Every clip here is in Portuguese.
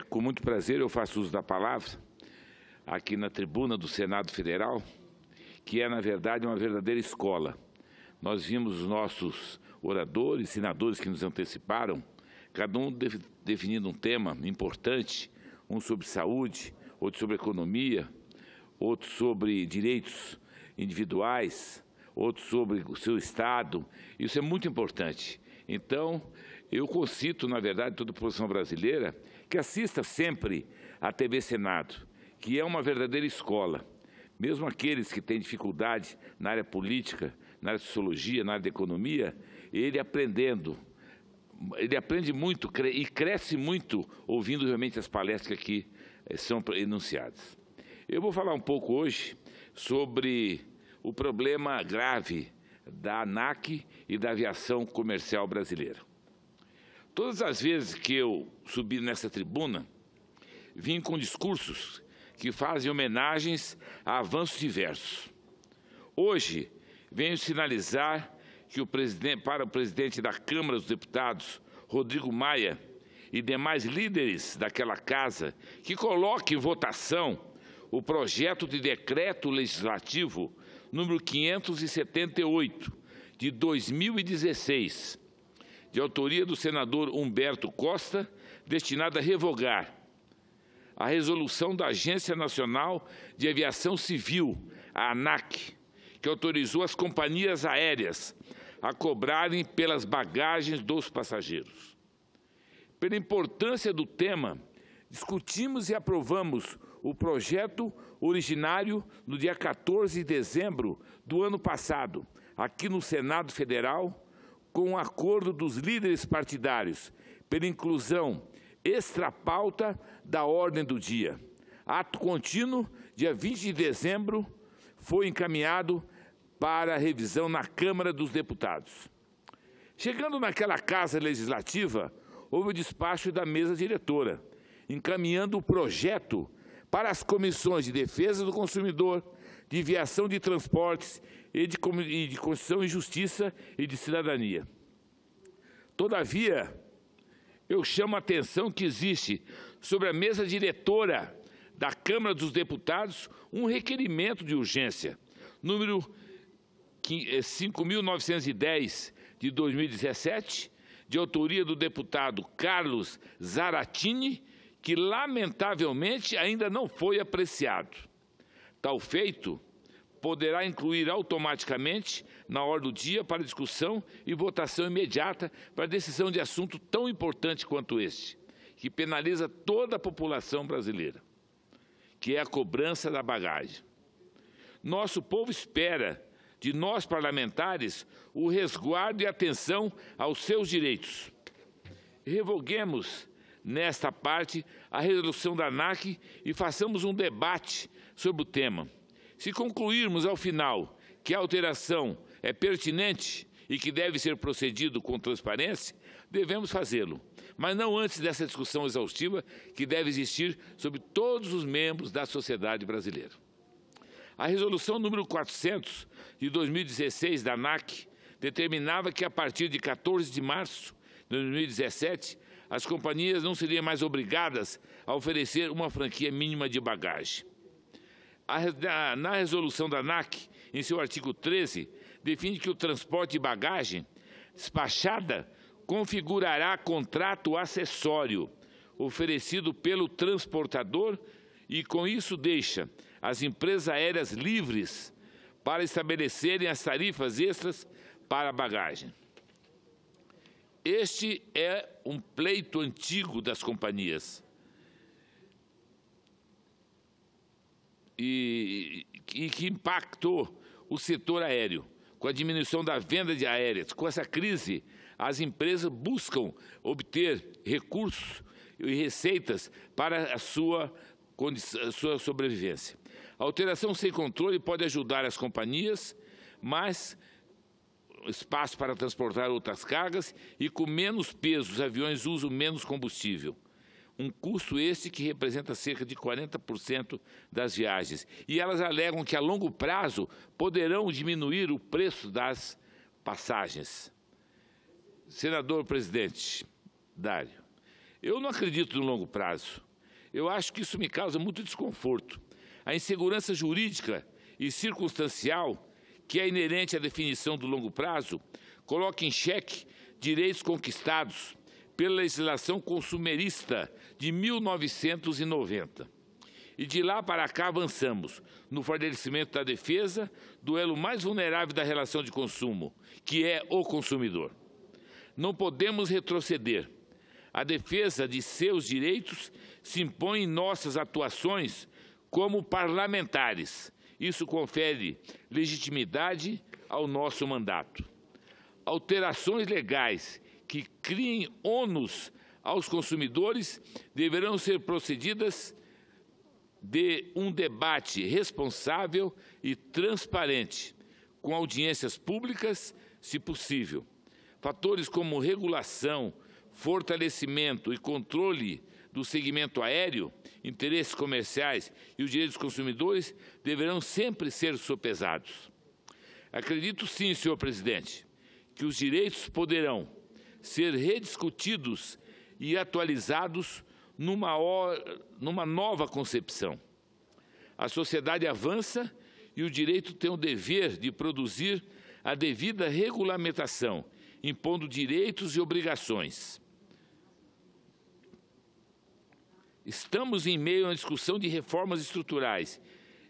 Com muito prazer eu faço uso da palavra aqui na tribuna do Senado Federal, que é, na verdade, uma verdadeira escola. Nós vimos os nossos oradores, senadores que nos anteciparam, cada um definindo um tema importante, um sobre saúde, outro sobre economia, outro sobre direitos individuais, outro sobre o seu Estado. Isso é muito importante. Então, eu concito, na verdade, toda a população brasileira que assista sempre à TV Senado, que é uma verdadeira escola. Mesmo aqueles que têm dificuldade na área política, na área de sociologia, na área de economia, ele aprende muito e cresce muito ouvindo realmente as palestras que aqui são enunciadas. Eu vou falar um pouco hoje sobre o problema grave da ANAC e da aviação comercial brasileira. Todas as vezes que eu subi nessa tribuna, vim com discursos que fazem homenagens a avanços diversos. Hoje, venho sinalizar que para o presidente da Câmara dos Deputados, Rodrigo Maia, e demais líderes daquela casa, que coloque em votação o projeto de decreto legislativo número 578, de 2016, de autoria do senador Humberto Costa, destinado a revogar a resolução da Agência Nacional de Aviação Civil, a ANAC, que autorizou as companhias aéreas a cobrarem pelas bagagens dos passageiros. Pela importância do tema, discutimos e aprovamos o projeto originário no dia 14 de dezembro do ano passado, aqui no Senado Federal, com o acordo dos líderes partidários pela inclusão extra-pauta da ordem do dia. Ato contínuo, dia 20 de dezembro, foi encaminhado para revisão na Câmara dos Deputados. Chegando naquela casa legislativa, houve o despacho da mesa diretora, encaminhando o projeto para as comissões de Defesa do Consumidor, de Viação de Transportes e de Constituição e Justiça e de Cidadania. Todavia, eu chamo a atenção que existe sobre a mesa diretora da Câmara dos Deputados um requerimento de urgência, número 5.910 de 2017, de autoria do deputado Carlos Zaratini, que lamentavelmente ainda não foi apreciado. Tal feito poderá incluir automaticamente na ordem do dia para discussão e votação imediata para decisão de assunto tão importante quanto este, que penaliza toda a população brasileira, que é a cobrança da bagagem. Nosso povo espera de nós parlamentares o resguardo e atenção aos seus direitos. Revoguemos nesta parte a resolução da ANAC e façamos um debate sobre o tema. Se concluirmos ao final que a alteração é pertinente e que deve ser procedido com transparência, devemos fazê-lo, mas não antes dessa discussão exaustiva que deve existir sobre todos os membros da sociedade brasileira. A resolução número 400 de 2016 da ANAC determinava que a partir de 14 de março de 2017 as companhias não seriam mais obrigadas a oferecer uma franquia mínima de bagagem. Na resolução da ANAC, em seu artigo 13, define que o transporte de bagagem despachada configurará contrato acessório oferecido pelo transportador e, com isso, deixa as empresas aéreas livres para estabelecerem as tarifas extras para a bagagem. Este é um pleito antigo das companhias e que impactou o setor aéreo, com a diminuição da venda de aéreas. Com essa crise, as empresas buscam obter recursos e receitas para a sua sobrevivência. A alteração sem controle pode ajudar as companhias, mas espaço para transportar outras cargas e com menos peso, os aviões usam menos combustível. Um custo esse que representa cerca de 40% das viagens. E elas alegam que a longo prazo poderão diminuir o preço das passagens. Senador presidente Dário, eu não acredito no longo prazo. Eu acho que isso me causa muito desconforto. A insegurança jurídica e circunstancial, que é inerente à definição do longo prazo, coloca em xeque direitos conquistados pela legislação consumerista de 1990. E de lá para cá avançamos no fortalecimento da defesa do elo mais vulnerável da relação de consumo, que é o consumidor. Não podemos retroceder. A defesa de seus direitos se impõe em nossas atuações como parlamentares. Isso confere legitimidade ao nosso mandato. Alterações legais que criem ônus aos consumidores deverão ser procedidas de um debate responsável e transparente, com audiências públicas, se possível. Fatores como regulação, fortalecimento e controle do segmento aéreo, interesses comerciais e os direitos dos consumidores deverão sempre ser sopesados. Acredito sim, senhor presidente, que os direitos poderão ser rediscutidos e atualizados numa nova concepção. A sociedade avança e o direito tem o dever de produzir a devida regulamentação, impondo direitos e obrigações. Estamos em meio a uma discussão de reformas estruturais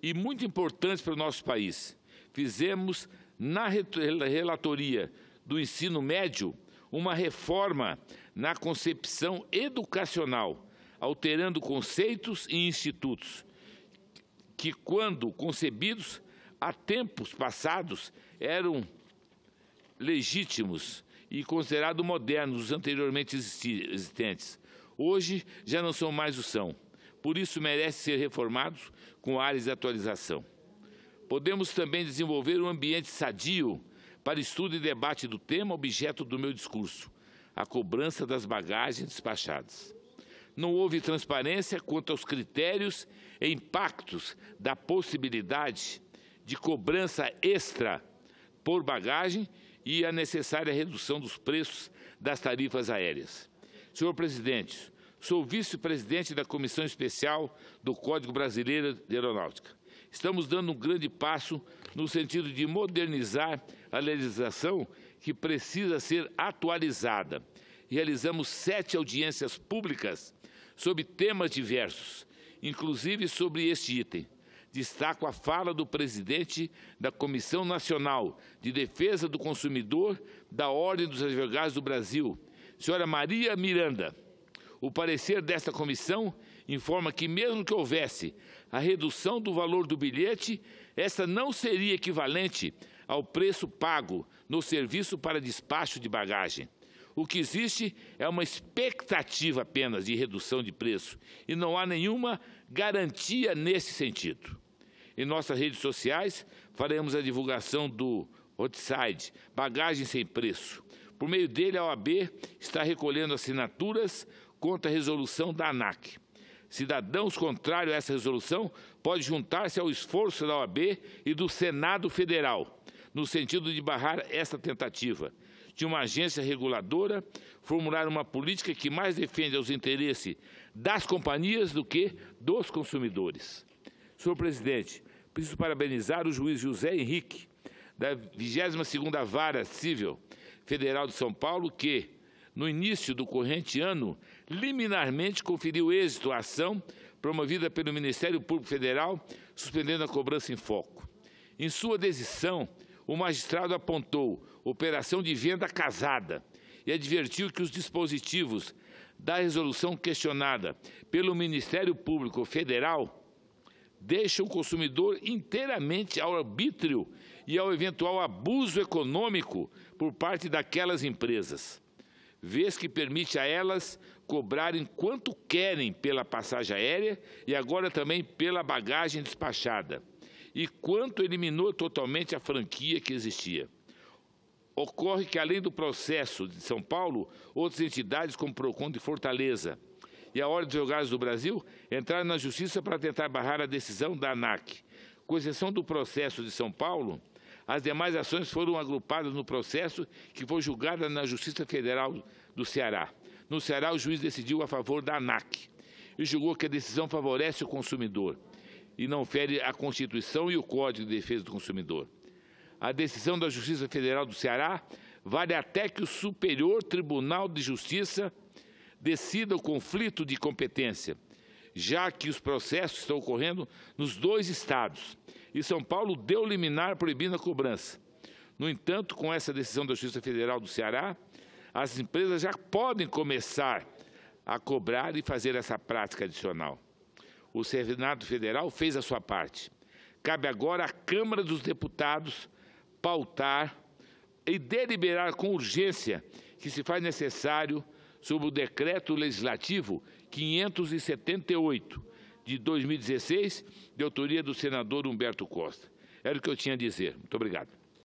e muito importantes para o nosso país. Fizemos, na relatoria do ensino médio, uma reforma na concepção educacional, alterando conceitos e institutos que, quando concebidos há tempos passados, eram legítimos e considerados modernos os anteriormente existentes. Hoje já não são mais o são. Por isso merecem ser reformados com áreas de atualização. Podemos também desenvolver um ambiente sadio para estudo e debate do tema objeto do meu discurso, a cobrança das bagagens despachadas. Não houve transparência quanto aos critérios e impactos da possibilidade de cobrança extra por bagagem e a necessária redução dos preços das tarifas aéreas. Senhor presidente, sou vice-presidente da Comissão Especial do Código Brasileiro de Aeronáutica. Estamos dando um grande passo no sentido de modernizar a legislação que precisa ser atualizada. Realizamos 7 audiências públicas sobre temas diversos, inclusive sobre este item. Destaco a fala do presidente da Comissão Nacional de Defesa do Consumidor da Ordem dos Advogados do Brasil, senhora Maria Miranda. O parecer desta comissão informa que, mesmo que houvesse a redução do valor do bilhete, esta não seria equivalente ao preço pago no serviço para despacho de bagagem. O que existe é uma expectativa apenas de redução de preço e não há nenhuma garantia nesse sentido. Em nossas redes sociais, faremos a divulgação do Roadside, bagagem sem preço. Por meio dele, a OAB está recolhendo assinaturas contra a resolução da ANAC. Cidadãos contrários a essa resolução podem juntar-se ao esforço da OAB e do Senado Federal, no sentido de barrar essa tentativa de uma agência reguladora formular uma política que mais defende os interesses das companhias do que dos consumidores. Senhor presidente, preciso parabenizar o juiz José Henrique, da 22ª Vara Civil Federal de São Paulo, que, no início do corrente ano, liminarmente conferiu êxito à ação promovida pelo Ministério Público Federal, suspendendo a cobrança em foco. Em sua decisão, o magistrado apontou operação de venda casada e advertiu que os dispositivos da resolução questionada pelo Ministério Público Federal deixam o consumidor inteiramente ao arbítrio e ao eventual abuso econômico por parte daquelas empresas, vez que permite a elas cobrarem quanto querem pela passagem aérea e agora também pela bagagem despachada, e quanto eliminou totalmente a franquia que existia. Ocorre que, além do processo de São Paulo, outras entidades como o PROCON de Fortaleza e a Ordem dos Advogados do Brasil entraram na Justiça para tentar barrar a decisão da ANAC. Com exceção do processo de São Paulo, as demais ações foram agrupadas no processo que foi julgado na Justiça Federal do Ceará. No Ceará, o juiz decidiu a favor da ANAC. e julgou que a decisão favorece o consumidor e não fere a Constituição e o Código de Defesa do Consumidor. A decisão da Justiça Federal do Ceará vale até que o Superior Tribunal de Justiça decida o conflito de competência, já que os processos estão ocorrendo nos dois estados, e São Paulo deu liminar proibindo a cobrança. No entanto, com essa decisão da Justiça Federal do Ceará, as empresas já podem começar a cobrar e fazer essa prática adicional. O Senado Federal fez a sua parte. Cabe agora à Câmara dos Deputados pautar e deliberar com urgência que se faz necessário sobre o Decreto Legislativo 578, de 2016, de autoria do senador Humberto Costa. Era o que eu tinha a dizer. Muito obrigado.